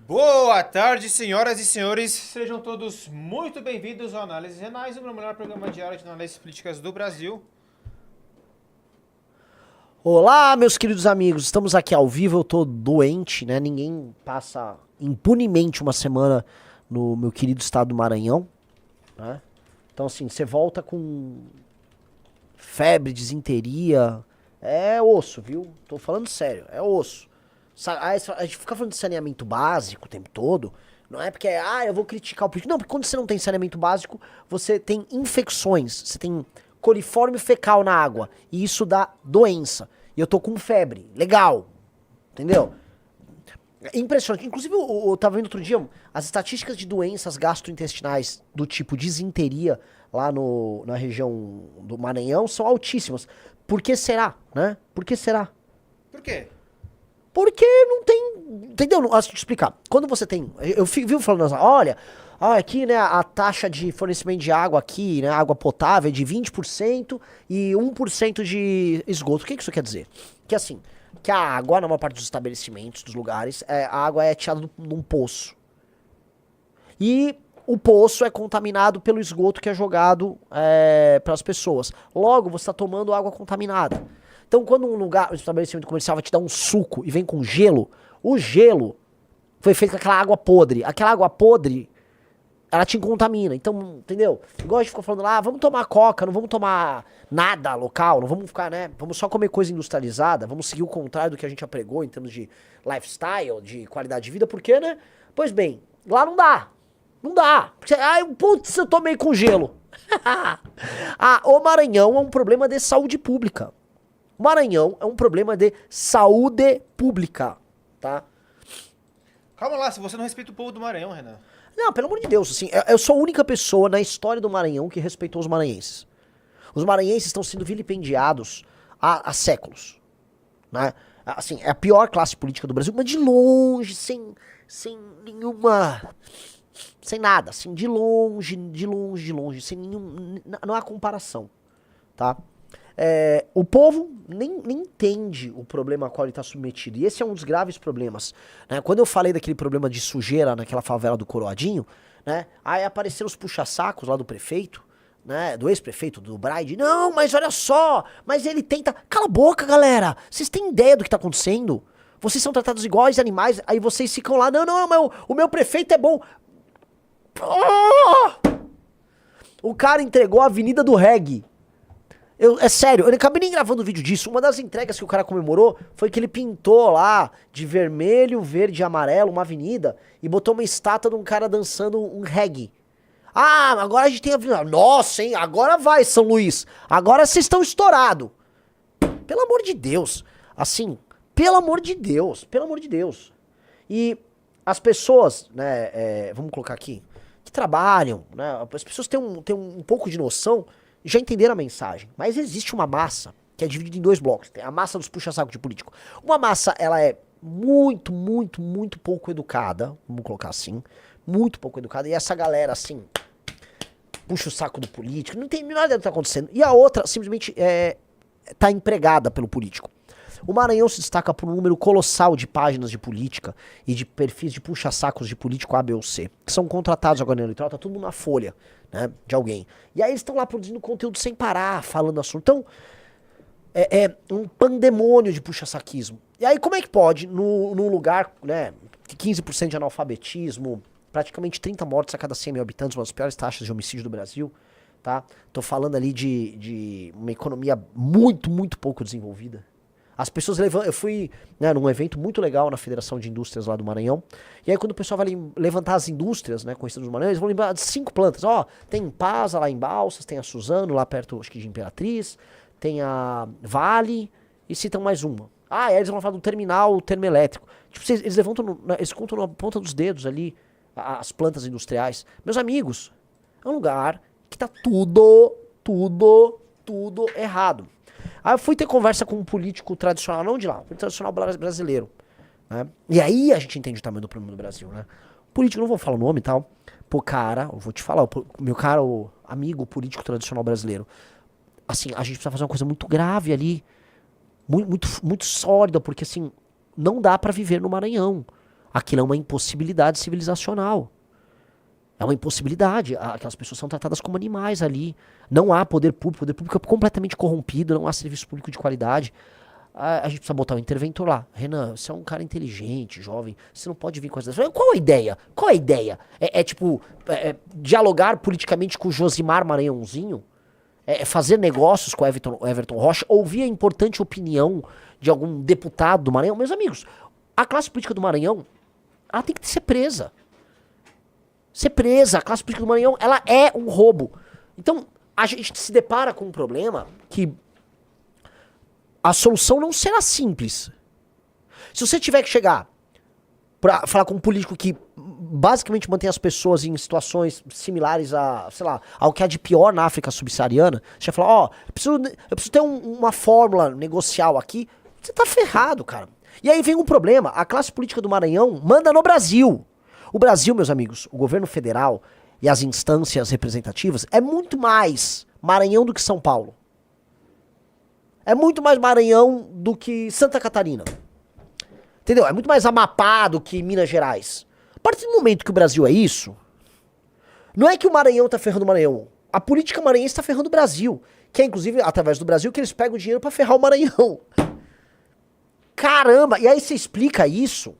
Boa tarde, senhoras e senhores. Sejam todos muito bem-vindos ao Análises Renais, o melhor programa diário de análises políticas do Brasil. Olá, meus queridos amigos, estamos aqui ao vivo, eu tô doente, né? Ninguém passa impunemente uma semana no meu querido estado do Maranhão, né? Então, assim, você volta com febre, disenteria, é osso, viu? Tô falando sério, é osso. A gente fica falando de saneamento básico o tempo todo, não é porque, eu vou criticar o político. Não, porque quando você não tem saneamento básico, você tem infecções, você tem coliforme fecal na água, e isso dá doença. E eu tô com febre, legal, entendeu? É impressionante. Inclusive, eu tava vendo outro dia, as estatísticas de doenças gastrointestinais do tipo disenteria lá na região do Maranhão são altíssimas. Por que será, né? Por que será? Por quê? Porque não tem. Entendeu? Deixa eu te explicar. Quando você tem. Eu vivo falando assim, olha, aqui, né, a taxa de fornecimento de água aqui, né, água potável é de 20% e 1% de esgoto. O que isso quer dizer? Que assim, que a água, na maior parte dos estabelecimentos, dos lugares, a água é tirada num poço. E o poço é contaminado pelo esgoto que é jogado para as pessoas. Logo, você está tomando água contaminada. Então, quando um estabelecimento comercial vai te dar um suco e vem com gelo, o gelo foi feito com aquela água podre. Aquela água podre, ela te contamina. Então, entendeu? Igual a gente ficou falando lá, vamos tomar coca, não vamos tomar nada local, não vamos ficar, né? Vamos só comer coisa industrializada, vamos seguir o contrário do que a gente apregou em termos de lifestyle, de qualidade de vida, porque, né? Pois bem, lá não dá. Não dá. Porque, putz, eu tomei com gelo. O Maranhão é um problema de saúde pública. O Maranhão é um problema de saúde pública, tá? Calma lá, se você não respeita o povo do Maranhão, Renan. Não, pelo amor de Deus, assim, eu sou a única pessoa na história do Maranhão que respeitou os maranhenses. Os maranhenses estão sendo vilipendiados há séculos, né? Assim, é a pior classe política do Brasil, mas de longe, sem nenhuma... Sem nada, assim, de longe, sem nenhum... Não há comparação, tá? O povo nem entende o problema a qual ele está submetido. E esse é um dos graves problemas, né? Quando eu falei daquele problema de sujeira naquela favela do Coroadinho, né? Aí apareceram os puxa-sacos lá do prefeito, né? Do ex-prefeito, do Braide. Não, mas olha só, mas ele tenta... Cala a boca, galera! Vocês têm ideia do que está acontecendo? Vocês são tratados iguais animais, aí vocês ficam lá, não, mas o meu prefeito é bom. O cara entregou a Avenida do Reggae. É sério, eu não acabei nem gravando o vídeo disso. Uma das entregas que o cara comemorou foi que ele pintou lá de vermelho, verde e amarelo uma avenida e botou uma estátua de um cara dançando um reggae. Agora a gente tem a avenida. Nossa, hein? Agora vai, São Luís. Agora vocês estão estourados. Pelo amor de Deus. Assim, pelo amor de Deus. Pelo amor de Deus. E as pessoas, né, vamos colocar aqui, que trabalham, né, as pessoas têm um pouco de noção, já entenderam a mensagem, mas existe uma massa que é dividida em dois blocos. Tem a massa dos puxa-saco de político. Uma massa, ela é muito, muito, muito pouco educada, vamos colocar assim, muito pouco educada, e essa galera, assim, puxa o saco do político, não tem nada do que tá acontecendo. E a outra, simplesmente, tá empregada pelo político. O Maranhão se destaca por um número colossal de páginas de política e de perfis de puxa-sacos de político A, B ou C, que são contratados agora no eleitoral, tá tudo na folha, né, de alguém. E aí eles estão lá produzindo conteúdo sem parar, falando assunto. Então, é um pandemônio de puxa-saquismo. E aí como é que pode, num lugar, né, de 15% de analfabetismo, praticamente 30 mortes a cada 100 mil habitantes, uma das piores taxas de homicídio do Brasil, tá? Tô falando ali de uma economia muito, muito pouco desenvolvida. As pessoas levantam. Eu fui, né, num evento muito legal na Federação de Indústrias lá do Maranhão. E aí, quando o pessoal vai levantar as indústrias, né, conhecidas do Maranhão, eles vão lembrar de 5 plantas. Tem Impasa lá em Balsas, tem a Suzano lá perto, acho que de Imperatriz, tem a Vale e citam mais uma. E aí eles vão falar do terminal termoelétrico. Tipo, eles levantam, eles contam na ponta dos dedos ali as plantas industriais. Meus amigos, é um lugar que tá tudo errado. Aí eu fui ter conversa com um político tradicional, não de lá, um tradicional brasileiro, né? E aí a gente entende o tamanho do problema do Brasil, né? Político, não vou falar o nome e tal. Pô, cara, eu vou te falar, meu cara, o amigo político tradicional brasileiro. Assim, a gente precisa fazer uma coisa muito grave ali. Muito, muito, muito sólida, porque assim, não dá pra viver no Maranhão. Aquilo é uma impossibilidade civilizacional. É uma impossibilidade. Aquelas pessoas são tratadas como animais ali. Não há poder público é completamente corrompido, não há serviço público de qualidade. A gente precisa botar um interventor lá. Renan, você é um cara inteligente, jovem, você não pode vir com essas... Qual a ideia? Qual a ideia? Dialogar politicamente com o Josimar Maranhãozinho? Fazer negócios com o Everton Rocha? Ouvir a importante opinião de algum deputado do Maranhão? Meus amigos, a classe política do Maranhão, ela tem que ser presa. Ser presa. A classe política do Maranhão, ela é um roubo. Então, a gente se depara com um problema que a solução não será simples. Se você tiver que chegar pra falar com um político que basicamente mantém as pessoas em situações similares a, sei lá, ao que há de pior na África subsaariana, você vai falar, ó, eu preciso ter uma fórmula negocial aqui, você tá ferrado, cara. E aí vem um problema, a classe política do Maranhão manda no Brasil. O Brasil, meus amigos, o governo federal e as instâncias representativas é muito mais Maranhão do que São Paulo. É muito mais Maranhão do que Santa Catarina. Entendeu? É muito mais Amapá do que Minas Gerais. A partir do momento que o Brasil é isso, não é que o Maranhão tá ferrando o Maranhão. A política maranhense tá ferrando o Brasil. Que é, inclusive, através do Brasil que eles pegam o dinheiro pra ferrar o Maranhão. Caramba! E aí você explica isso,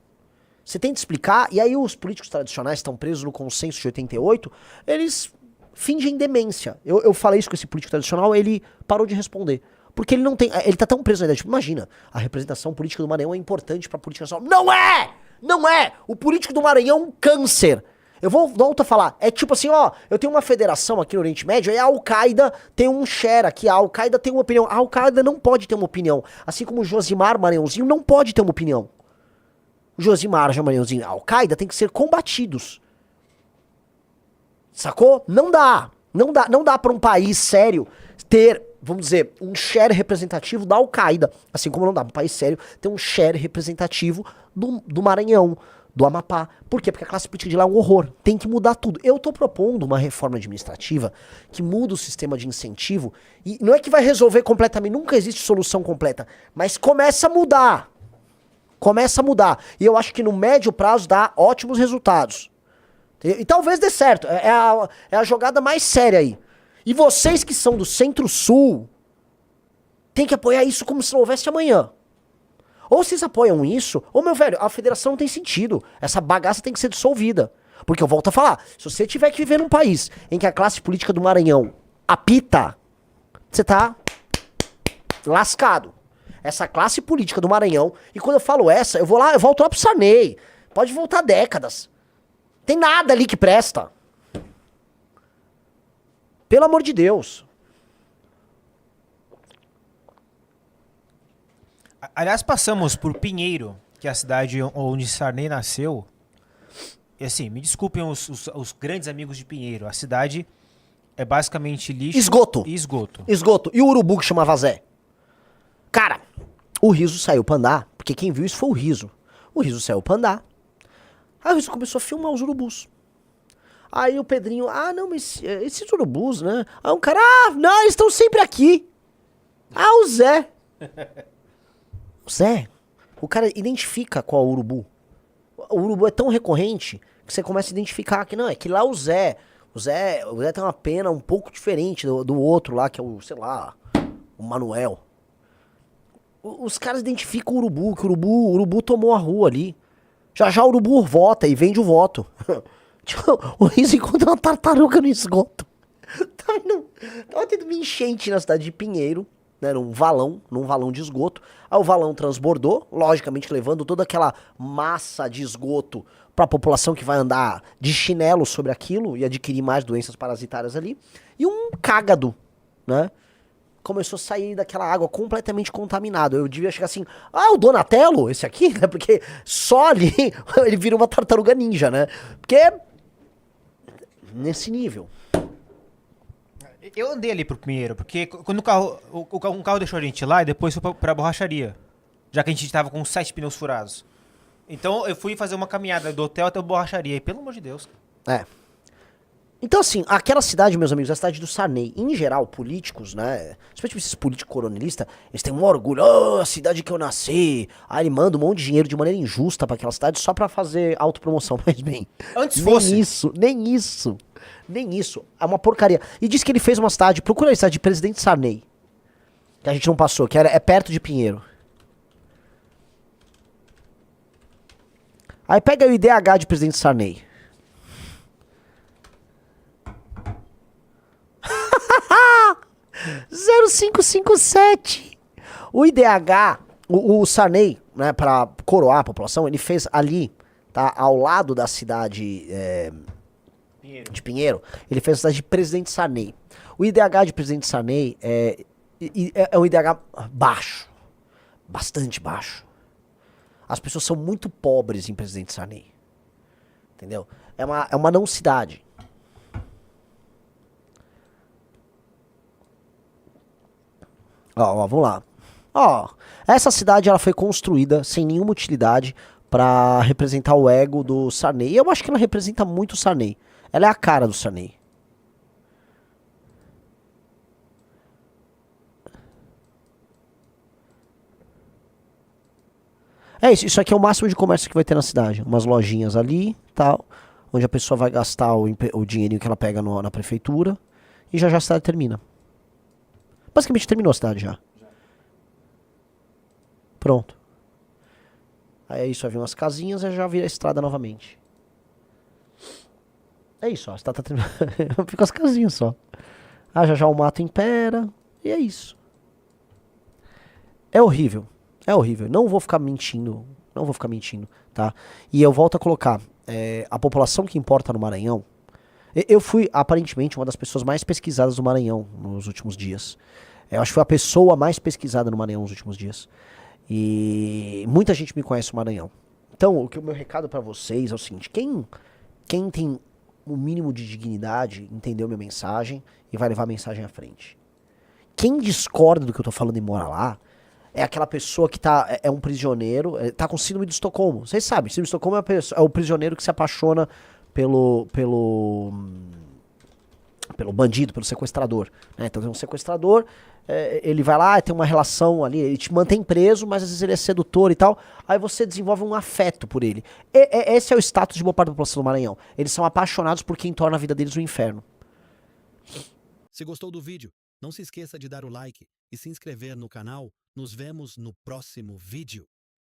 você tenta explicar, e aí os políticos tradicionais estão presos no consenso de 88, eles fingem demência. Eu falei isso com esse político tradicional, ele parou de responder. Porque ele não tem. Ele tá tão preso na ideia. Tipo, imagina, a representação política do Maranhão é importante pra política nacional. Não é! Não é! O político do Maranhão é um câncer. Eu volto a falar. É tipo assim, ó, eu tenho uma federação aqui no Oriente Médio, aí a Al-Qaeda tem um share aqui, a Al-Qaeda tem uma opinião. A Al-Qaeda não pode ter uma opinião. Assim como o Josimar Maranhãozinho não pode ter uma opinião. O Josimar Maranhãozinho e a Al-Qaeda tem que ser combatidos. Sacou? Não dá. Não dá pra um país sério ter, vamos dizer, um share representativo da Al-Qaeda. Assim como não dá pra um país sério ter um share representativo do Maranhão, do Amapá. Por quê? Porque a classe política de lá é um horror. Tem que mudar tudo. Eu tô propondo uma reforma administrativa que muda o sistema de incentivo e não é que vai resolver completamente, nunca existe solução completa, mas começa a mudar. Começa a mudar. E eu acho que no médio prazo dá ótimos resultados. E talvez dê certo. É a jogada mais séria aí. E vocês que são do Centro-Sul tem que apoiar isso como se não houvesse amanhã. Ou vocês apoiam isso, ou, meu velho, a federação não tem sentido. Essa bagaça tem que ser dissolvida. Porque eu volto a falar, se você tiver que viver num país em que a classe política do Maranhão apita, você tá lascado. Essa classe política do Maranhão, e quando eu falo essa, eu volto lá pro Sarney. Pode voltar décadas. Tem nada ali que presta. Pelo amor de Deus. Aliás, passamos por Pinheiro, que é a cidade onde Sarney nasceu. E assim, me desculpem os grandes amigos de Pinheiro. A cidade é basicamente lixo e esgoto. Esgoto. E o urubu que chamava Zé? Cara, o Riso saiu pra andar, porque quem viu isso foi o Riso. O Riso saiu pra andar. Aí o Riso começou a filmar os urubus. Aí o Pedrinho, não, mas esses urubus, né? Aí um cara, não, eles estão sempre aqui. O Zé. O Zé, o cara identifica qual é o urubu. O urubu é tão recorrente que você começa a identificar que não, é que lá o Zé tem uma pena um pouco diferente do outro lá, que é o, sei lá, o Manuel. Os caras identificam o urubu, que o urubu tomou a rua ali. Já o urubu vota e vende o voto. O Riso encontra uma tartaruga no esgoto. Tava tendo uma enchente na cidade de Pinheiro, né, num valão de esgoto. Aí o valão transbordou, logicamente levando toda aquela massa de esgoto pra população que vai andar de chinelo sobre aquilo e adquirir mais doenças parasitárias ali. E um cágado, né, começou a sair daquela água completamente contaminado. Eu devia chegar assim, o Donatello, esse aqui, né? Porque só ali ele vira uma tartaruga ninja, né? Porque nesse nível. Eu andei ali pro Pinheiro, porque quando um carro deixou a gente lá e depois foi pra borracharia. Já que a gente tava com 7 pneus furados. Então eu fui fazer uma caminhada do hotel até a borracharia. E pelo amor de Deus. Então, assim, aquela cidade, meus amigos, é a cidade do Sarney. Em geral, políticos, né? Especialmente esses políticos coronelistas, eles têm um orgulho. Oh, a cidade que eu nasci. Aí ele manda um monte de dinheiro de maneira injusta pra aquela cidade só pra fazer autopromoção. Mas, bem, Antes nem fosse. isso, nem isso. Nem isso. É uma porcaria. E diz que ele fez uma cidade, procura a cidade de Presidente Sarney. Que a gente não passou, que é perto de Pinheiro. Aí pega o IDH de Presidente Sarney. Zero 0557. O IDH, o Sarney, né, pra coroar a população, ele fez ali, tá, ao lado da cidade de Pinheiro, ele fez a cidade de Presidente Sarney. O IDH de Presidente Sarney é um IDH baixo, bastante baixo. As pessoas são muito pobres em Presidente Sarney, entendeu? É uma não cidade. Ó, vamos lá. Ó, essa cidade ela foi construída sem nenhuma utilidade pra representar o ego do Sarney. E eu acho que ela representa muito o Sarney. Ela é a cara do Sarney. É isso, isso aqui é o máximo de comércio que vai ter na cidade. Umas lojinhas ali, tal, onde a pessoa vai gastar o dinheirinho que ela pega na prefeitura. E já a cidade termina. Basicamente terminou a cidade já. Pronto. Aí é isso, vai vir umas casinhas e já vira a estrada novamente. É isso, ó. A estrada tá terminando. Fica as casinhas só. Ah, já o mato impera. E é isso. É horrível. É horrível. Não vou ficar mentindo. Não vou ficar mentindo, tá? E eu volto a colocar. A população que importa no Maranhão. Eu fui, aparentemente, uma das pessoas mais pesquisadas do Maranhão nos últimos dias. Eu acho que foi a pessoa mais pesquisada no Maranhão nos últimos dias. E muita gente me conhece no Maranhão. Então, o meu recado pra vocês é o seguinte: quem tem o mínimo de dignidade entendeu minha mensagem e vai levar a mensagem à frente. Quem discorda do que eu tô falando e mora lá é aquela pessoa que é um prisioneiro, tá com síndrome de Estocolmo. Vocês sabem, síndrome de Estocolmo é o prisioneiro que se apaixona pelo bandido, pelo sequestrador, né? Então tem um sequestrador, ele vai lá, tem uma relação ali, ele te mantém preso, mas às vezes ele é sedutor e tal, aí você desenvolve um afeto por ele. Esse é o status de boa parte da população do Maranhão. Eles são apaixonados por quem torna a vida deles um inferno. Se gostou do vídeo, não se esqueça de dar o like e se inscrever no canal. Nos vemos no próximo vídeo.